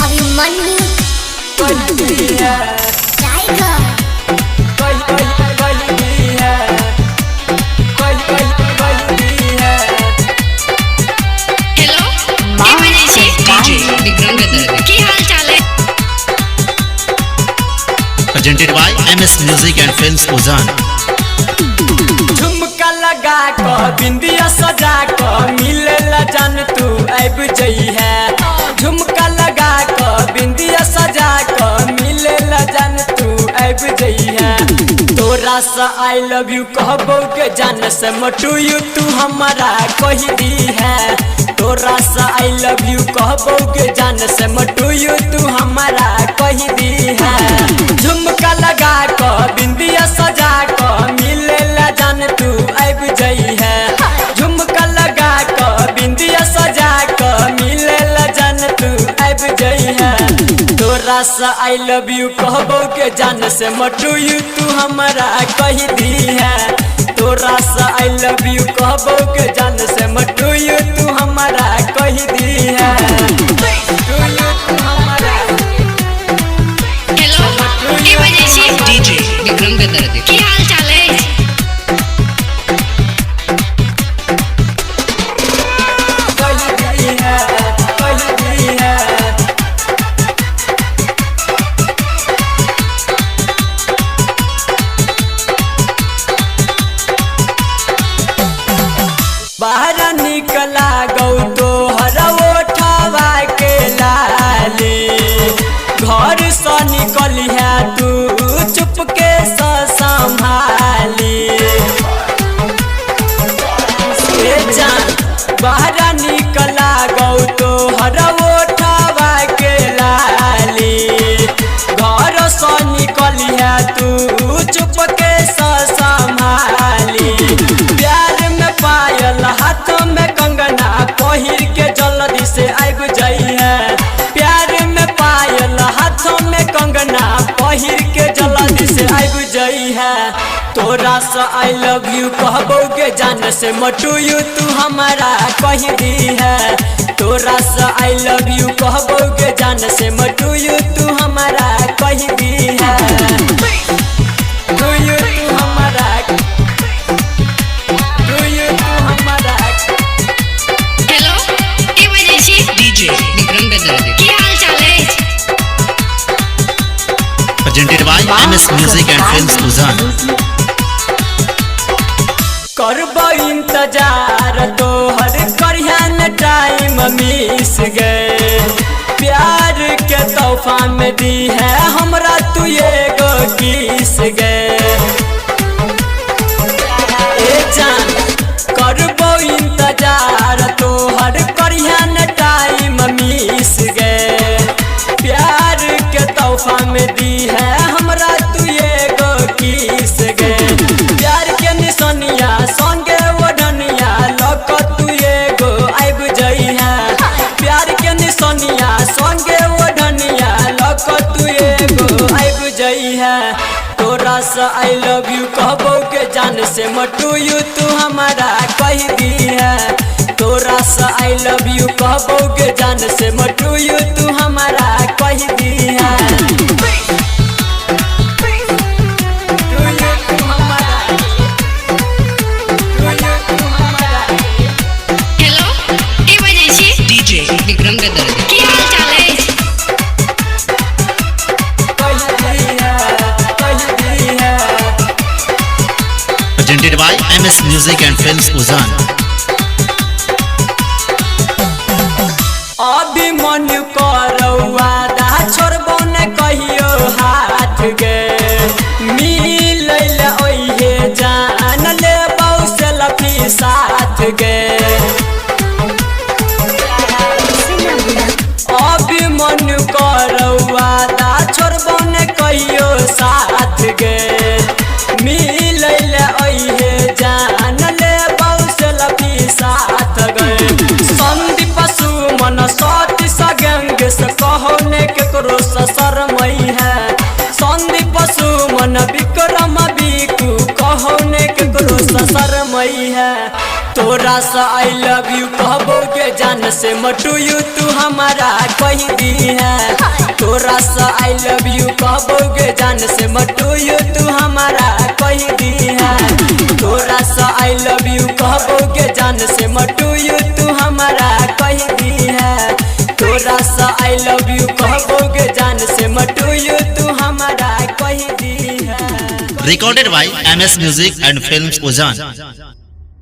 Abhimanyu tiger hello DJ Vikram गदर की हाल चाल है। presented by MS Music and Films Ozan। झुमका लगा क बिंदिया सजा क मिलेला जान तू आइब जई है। झुमका लगा क बिंदिया सजा क मिलेला जान तू आइब जई है। तोरा सा आई लव यू कहबो के जान से मटू यू तू हमारा कही दी है। तोरा सा आई लव यू कहबो के जान से मटू यू तू हमारा कही दी है। झुमका लगा क बिंदिया सजा क मिलेला जान तू आइब जई है। झुमका लगा क बिंदिया सजा क मिलेला जान तू आइब जई है। तोरा सा आई लव यू कहबो के जान से मटू यू तू हमारा कही दी है। तोरा सा आई लव यू कहबो के जान से मटू यू तू हमारा कही दी है। हेलो डीजे विक्रम गदर की हाल चाल है। बाहर निकला गौ तो हर ओठवा के लाली। घर से निकली है तू चुपके से संभाली। बाहर निकला गौ तो हर ओठवा के लाली। घर से निकली है तू चुपके से संभाली। प्यार में पायल हाथों में कंगना पहिर के जल्दी से आइब जई है। प्यार में पायल हाथों में कंगना पहिर के जल्दी से आइब जई है। तोरा सा आई लव यू कहबो के जान से मटू यू तू हमारा कही दी है। तोरा सा आई लव यू कहबो के जान से मटू यू तू हमारा कही दी है। तू हमारा हेलो डीजे विक्रम गदर की हाल चाल है। presented by MS Music and Films Ozan। करबो इंतजार तो हर करियन टाइम मिस गए। प्यार के तोहफा में दी है हमरा तू एगो किस गए। करबो इंतजार तो हर करियन टाइम मिस गए। प्यार के तोहफा में दी है हमरा तू एगो किस गए। प्यार के निशानिया संगे ओढ़निया लक तू एगो आइब जई है। प्यार के निशानिया संगे ओढ़निया लक तू एगो आइब जई है। तोरा सा आई लव यू कहबो के जान से मटू यू तू हमारा कही दी है। तोरा सा आई लव यू कहबो के जान से मटू यू तू हमारा कही दी है। हेलो डीजे विक्रम गदर की हाल चाल है। presented by MS Music and Films Ozan। अभी मन करौआ दा छोड़बो न कहियो हाथ गे। मिलैल ओहे जान ले सेल्फी साथ गे। अभी मन करौआ दा छोड़बो न कहियो साथ गे। मिलैल ओहे जान ले सेल्फी साथ गए। संदीप सुमन सती सगंग से कहो ने केकरो ससर मई है। संदीप सुमन विक्रम बिकू कहो ने केकरो ससर मई है। तोरा सा आई लव यू कहबो के जान से मटू यू तू हमारा कही दी है। तोरा सा आई लव यू कहोगे जान से मटू यू तू हमारा कही दी है। तोरा सा आई लव यू कहोगे जान से मटू यू तू हमारा कही दी है। तोरा सा आई लव यू कहोगे जान से मटू यू तू हमारा कही दी है। Recorded by MS Music and Films Ujjan।